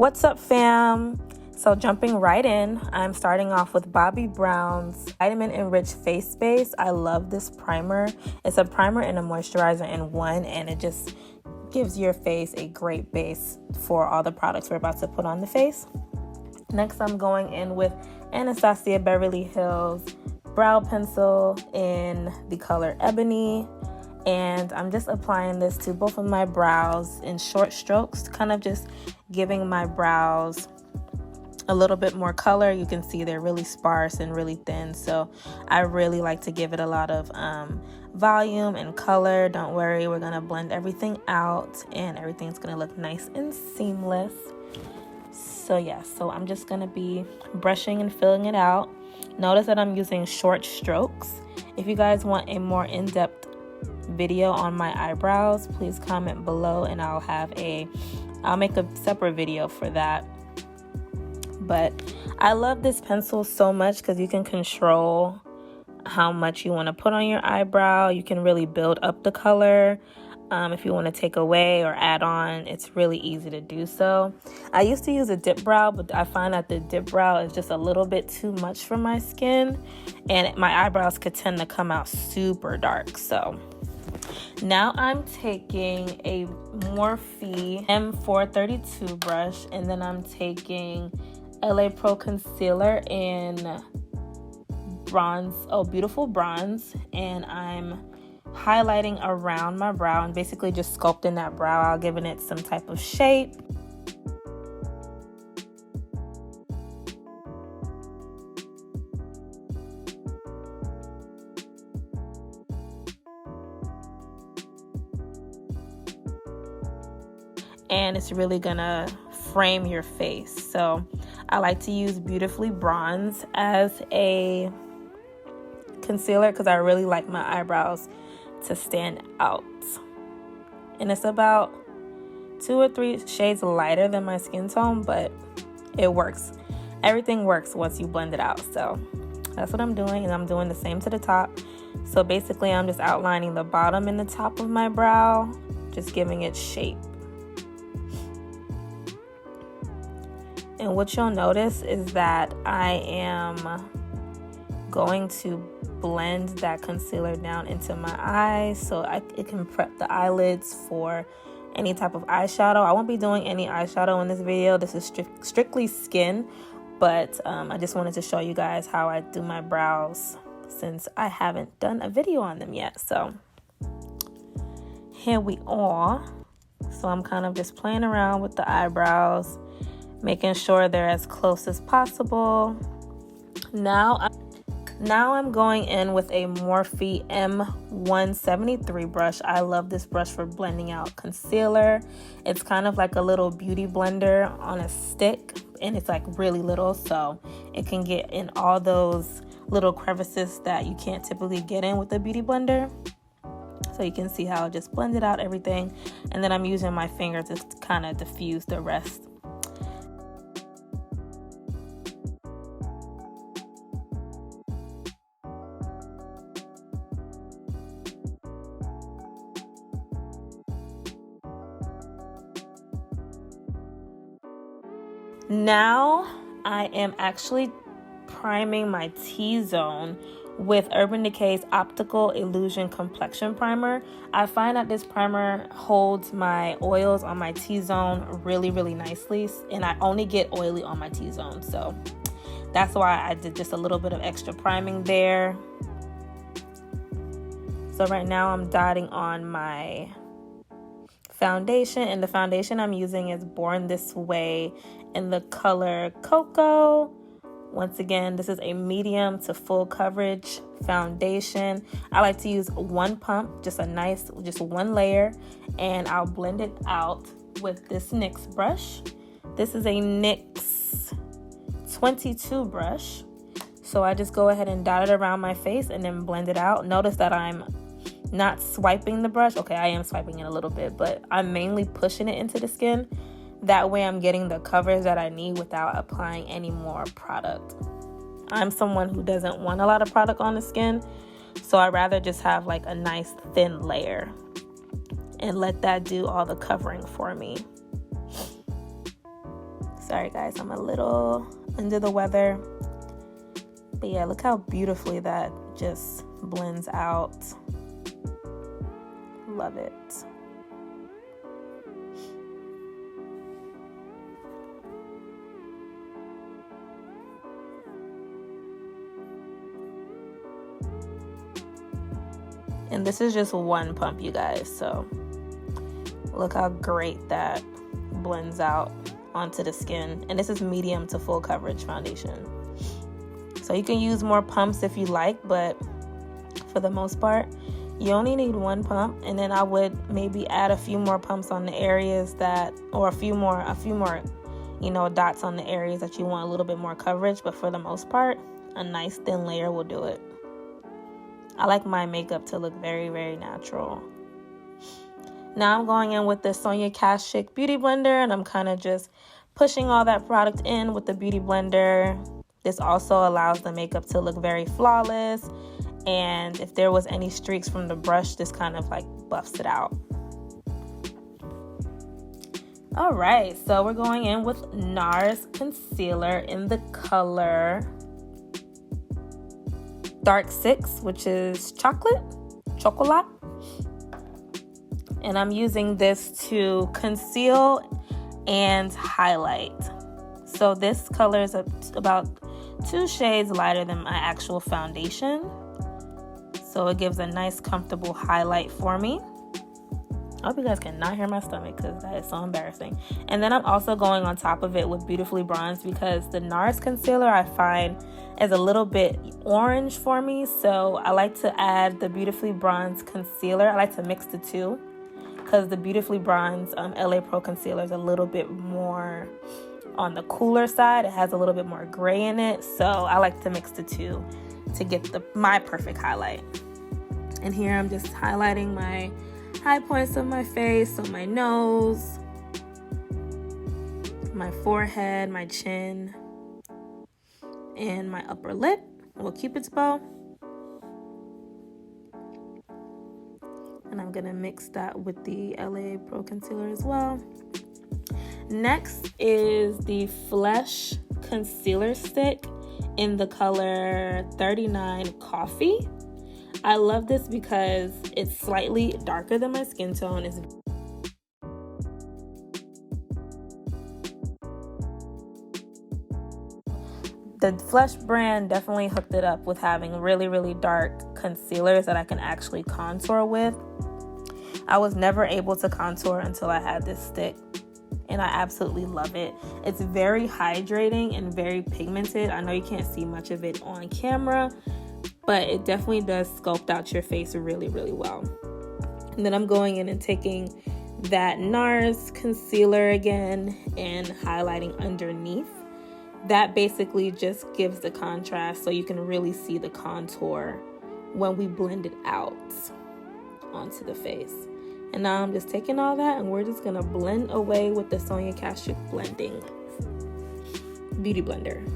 What's up, fam? So jumping right in, I'm starting off with Bobbi Brown's Vitamin Enriched Face Base. I love this primer. It's a primer and a moisturizer in one, and it just gives your face a great base for all the products we're about to put on the face. Next, I'm going in with Anastasia Beverly Hills Brow Pencil in the color Ebony. And I'm just applying this to both of my brows in short strokes, kind of just giving my brows a little bit more color. You can see they're really sparse and really thin, so I really like to give it a lot of volume and color. Don't worry, we're gonna blend everything out and everything's gonna look nice and seamless. So yeah, so I'm just gonna be brushing and filling it out. Notice that I'm using short strokes. If you guys want a more in-depth video on my eyebrows, please comment below and I'll make a separate video for that. But I love this pencil so much because you can control how much you want to put on your eyebrow. You can really build up the color. If you want to take away or add on, it's really easy to do so. I used to use a dip brow, but I find that the dip brow is just a little bit too much for my skin, and my eyebrows could tend to come out super dark. So now I'm taking a Morphe M432 brush, and then I'm taking LA Pro Concealer in bronze, beautiful bronze, and I'm highlighting around my brow and basically just sculpting that brow out, giving it some type of shape. And it's really gonna frame your face. So I like to use Beautifully Bronze as a concealer because I really like my eyebrows to stand out. And it's about 2 or 3 shades lighter than my skin tone, but it works. Everything works once you blend it out. So that's what I'm doing, and I'm doing the same to the top. So basically I'm just outlining the bottom and the top of my brow, just giving it shape. And what you'll notice is that I am going to blend that concealer down into my eyes so it can prep the eyelids for any type of eyeshadow. I won't be doing any eyeshadow in this video. This is strictly skin, but I just wanted to show you guys how I do my brows since I haven't done a video on them yet. So here we are. So I'm kind of just playing around with the eyebrows, making sure they're as close as possible. Now I'm going in with a Morphe M173 brush. I love this brush for blending out concealer. It's kind of like a little beauty blender on a stick, and it's like really little, so it can get in all those little crevices that you can't typically get in with a beauty blender. So you can see how I just blended out everything, and then I'm using my finger to kind of diffuse the rest. Now I am actually priming my T-zone with Urban Decay's Optical Illusion Complexion Primer. I find that this primer holds my oils on my T-zone really, really nicely, and I only get oily on my T-zone, so that's why I did just a little bit of extra priming there. So right now I'm dotting on my foundation, and the foundation I'm using is Born This Way in the color Cocoa. Once again, this is a medium to full coverage foundation. I like to use one pump, just one layer, and I'll blend it out with this NYX brush. This is a NYX 22 brush. So I just go ahead and dot it around my face and then blend it out. Notice that I'm not swiping the brush. Okay, I am swiping it a little bit, but I'm mainly pushing it into the skin. That way I'm getting the coverage that I need without applying any more product. I'm someone who doesn't want a lot of product on the skin, so I'd rather just have like a nice thin layer and let that do all the covering for me. Sorry guys, I'm a little under the weather. But yeah, look how beautifully that just blends out. Love it. And this is just one pump, you guys, so look how great that blends out onto the skin. And this is medium to full coverage foundation. So you can use more pumps if you like, but for the most part, you only need one pump. And then I would maybe add a few more pumps on the areas that, or a few more, you know, dots on the areas that you want a little bit more coverage. But for the most part, a nice thin layer will do it. I like my makeup to look very, very natural. Now I'm going in with the Sonia Kashuk Beauty Blender, and I'm kind of just pushing all that product in with the Beauty Blender. This also allows the makeup to look very flawless. And if there was any streaks from the brush, this kind of like buffs it out. All right, so we're going in with NARS Concealer in the color Dark 6, which is chocolate. And I'm using this to conceal and highlight. So this color is about 2 shades lighter than my actual foundation. So it gives a nice, comfortable highlight for me. I hope you guys cannot hear my stomach because that is so embarrassing. And then I'm also going on top of it with Beautifully Bronzed because the NARS concealer I find is a little bit orange for me. So I like to add the Beautifully Bronzed concealer. I like to mix the two because the Beautifully Bronzed LA Pro concealer is a little bit more on the cooler side. It has a little bit more gray in it. So I like to mix the two to get my perfect highlight. And here I'm just highlighting my high points of my face, so my nose, my forehead, my chin, and my upper lip with Cupid's bow. And I'm gonna mix that with the LA Pro concealer as well. Next is the Flesh concealer stick in the color 39 Coffee. I love this because it's slightly darker than my skin tone. The Flesh brand definitely hooked it up with having really, really dark concealers that I can actually contour with. I was never able to contour until I had this stick, and I absolutely love it. It's very hydrating and very pigmented. I know you can't see much of it on camera, but it definitely does sculpt out your face really, really well. And then I'm going in and taking that NARS concealer again and highlighting underneath. That basically just gives the contrast so you can really see the contour when we blend it out onto the face. And now I'm just taking all that and we're just gonna blend away with the Sonia Kashuk blending beauty blender.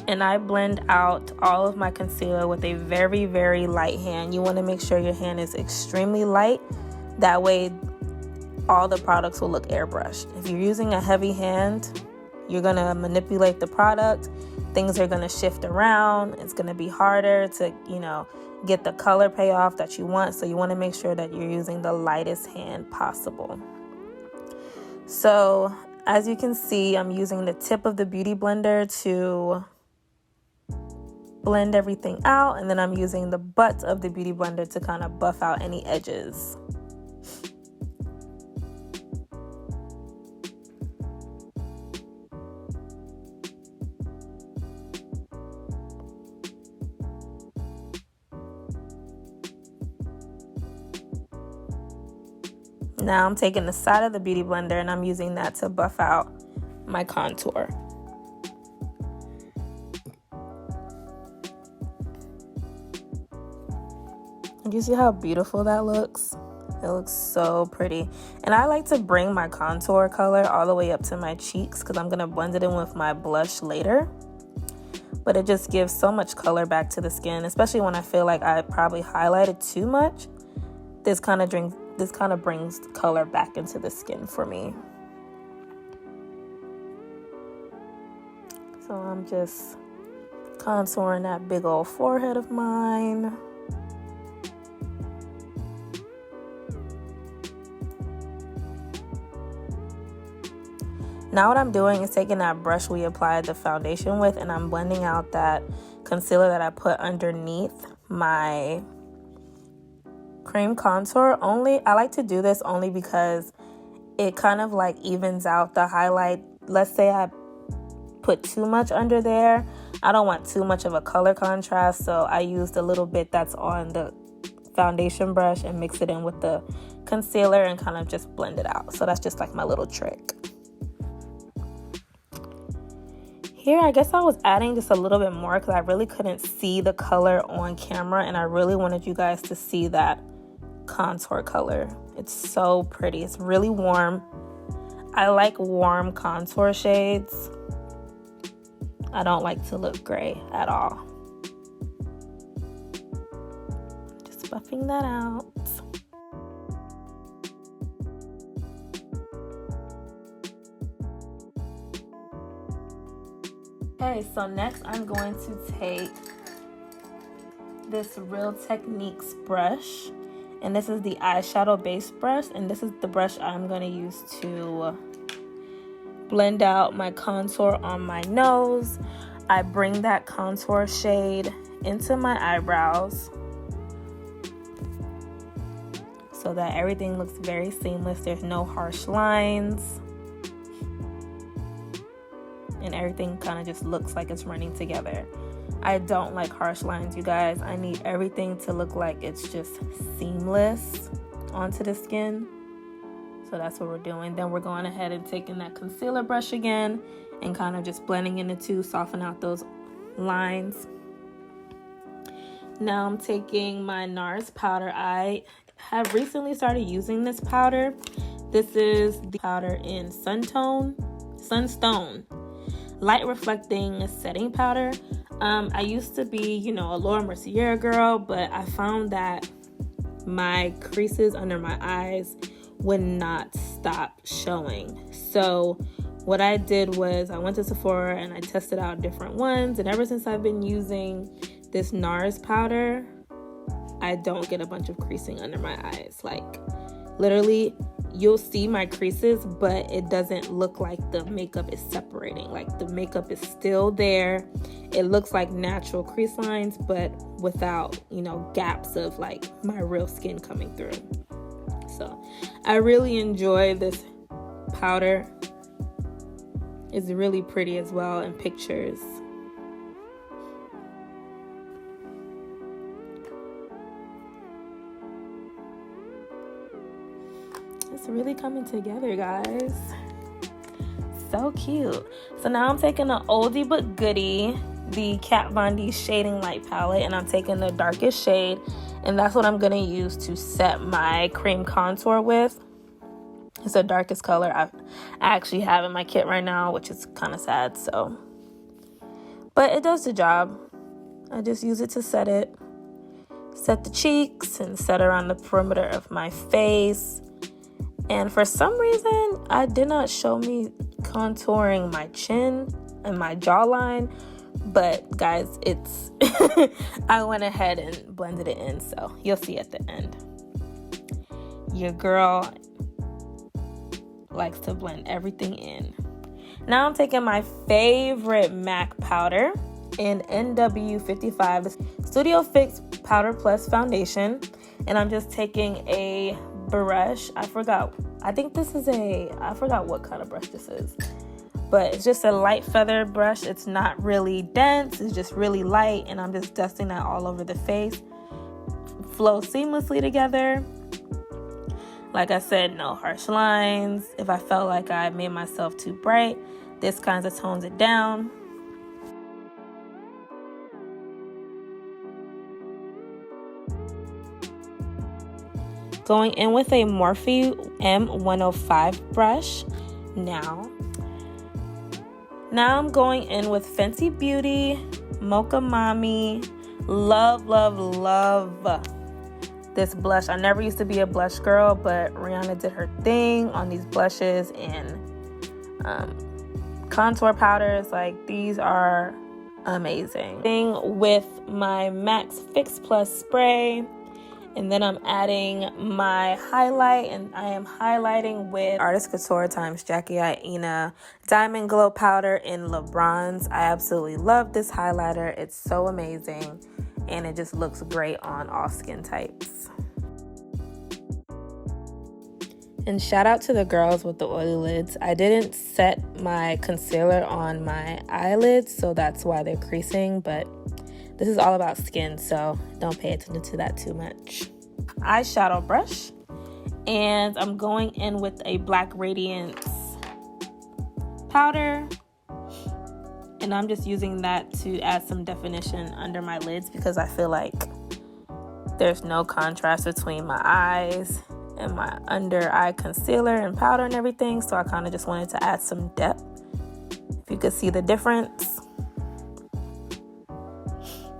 And I blend out all of my concealer with a very, very light hand. You want to make sure your hand is extremely light. That way, all the products will look airbrushed. If you're using a heavy hand, you're going to manipulate the product. Things are going to shift around. It's going to be harder to, get the color payoff that you want. So you want to make sure that you're using the lightest hand possible. So as you can see, I'm using the tip of the Beauty Blender to blend everything out, and then I'm using the butt of the Beauty Blender to kind of buff out any edges. Now I'm taking the side of the Beauty Blender and I'm using that to buff out my contour. You see how beautiful that looks? It looks so pretty. And I like to bring my contour color all the way up to my cheeks because I'm going to blend it in with my blush later. But it just gives so much color back to the skin, especially when I feel like I probably highlighted too much. This kind of brings color back into the skin for me. So I'm just contouring that big old forehead of mine. Now what I'm doing is taking that brush we applied the foundation with, and I'm blending out that concealer that I put underneath my cream contour. I like to do this only because it kind of like evens out the highlight. Let's say I put too much under there. I don't want too much of a color contrast, so I used a little bit that's on the foundation brush and mix it in with the concealer and kind of just blend it out. So that's just like my little trick. Here, I guess I was adding just a little bit more because I really couldn't see the color on camera, and I really wanted you guys to see that contour color. It's so pretty. It's really warm. I like warm contour shades. I don't like to look gray at all. Just buffing that out. Okay, so next I'm going to take this Real Techniques brush, and this is the eyeshadow base brush, and this is the brush I'm going to use to blend out my contour on my nose. I bring that contour shade into my eyebrows so that everything looks very seamless. There's no harsh lines. And everything kind of just looks like it's running together. I don't like harsh lines, you guys. I need everything to look like it's just seamless onto the skin. So that's what we're doing. Then we're going ahead and taking that concealer brush again and kind of just blending in the two, soften out those lines. Now I'm taking my NARS powder. I have recently started using this powder. This is the powder in Sunstone light reflecting setting powder. I used to be, a Laura Mercier girl, but I found that my creases under my eyes would not stop showing. So what I did was I went to Sephora and I tested out different ones, and ever since I've been using this NARS powder, I don't get a bunch of creasing under my eyes. Like, literally, you'll see my creases, but it doesn't look like the makeup is separating. Like, the makeup is still there. It looks like natural crease lines, but without, gaps of like my real skin coming through. So I really enjoy this powder. It's really pretty as well in pictures. It's really coming together, guys. So cute. So now I'm taking an oldie but goodie, the Kat Von D Shading Light palette, and I'm taking the darkest shade, and that's what I'm going to use to set my cream contour with. It's the darkest color I actually have in my kit right now, which is kind of sad, but it does the job. I just use it to set the cheeks and set around the perimeter of my face. And for some reason, I did not show me contouring my chin and my jawline. But guys, it's I went ahead and blended it in, so you'll see at the end. Your girl likes to blend everything in. Now I'm taking my favorite MAC powder in NW55 Studio Fix Powder Plus Foundation. And I'm just taking a brush. I forgot what kind of brush this is, but it's just a light feather brush. It's not really dense, it's just really light, and I'm just dusting that all over the face. Flow seamlessly together. Like I said, no harsh lines. If I felt like I made myself too bright, this kind of tones it down. Going in with a Morphe M105 brush. Now I'm going in with Fenty Beauty Mocha Mami. Love this blush. I never used to be a blush girl, but Rihanna did her thing on these blushes, and contour powders, like these are amazing. With my Max Fix Plus spray, and then I'm adding my highlight, and I am highlighting with Artist Couture times Jackie Aina Diamond Glow Powder in LeBron's. I absolutely love this highlighter. It's so amazing, and it just looks great on all skin types. And shout out to the girls with the oily lids. I didn't set my concealer on my eyelids, so that's why they're creasing, but this is all about skin, so don't pay attention to that too much. Eyeshadow brush, and I'm going in with a Black Radiance powder, and I'm just using that to add some definition under my lids because I feel like there's no contrast between my eyes and my under eye concealer and powder and everything, so I kind of just wanted to add some depth. If you could see the difference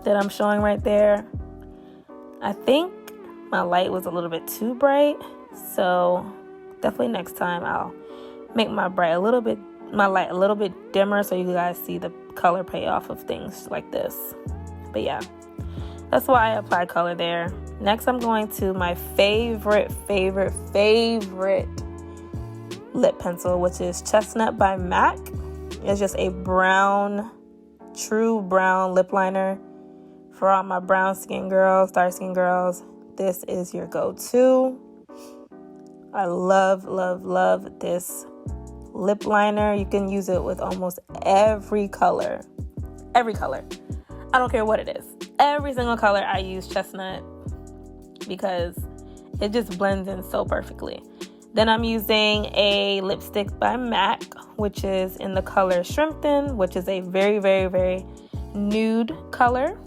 that I'm showing right there. I think my light was a little bit too bright, so definitely next time I'll make my light a little bit dimmer so you guys see the color payoff of things like this. But yeah, that's why I apply color there. Next, I'm going to my favorite lip pencil, which is Chestnut by MAC. It's just a brown, true brown lip liner for all my brown skin girls, dark skin girls. This is your go-to. I love this lip liner. You can use it with almost every color. Every color. I don't care what it is. Every single color I use chestnut because it just blends in so perfectly. Then I'm using a lipstick by MAC, which is in the color Shrimpton, which is a very nude color.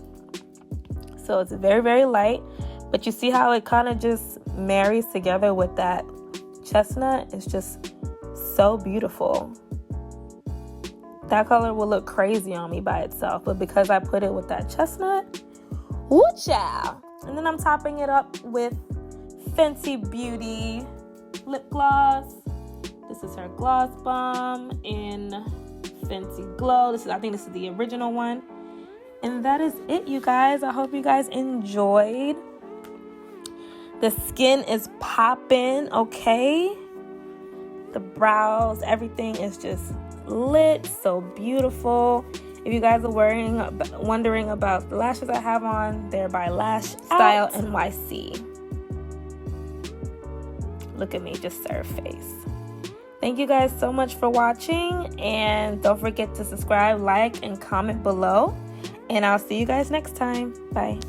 So it's very light, but you see how it kind of just marries together with that chestnut? It's just so beautiful. That color will look crazy on me by itself, but because I put it with that chestnut, woo child. And then I'm topping it up with Fenty Beauty lip gloss. This is her Gloss Bomb in Fenty Glow. I think this is the original one. And that is it, you guys. I hope you guys enjoyed. The skin is popping, okay? The brows, everything is just lit, so beautiful. If you guys are wondering about the lashes I have on, they're by Lash Style NYC. Look at me, just serve face. Thank you guys so much for watching, and don't forget to subscribe, like, and comment below. And I'll see you guys next time. Bye.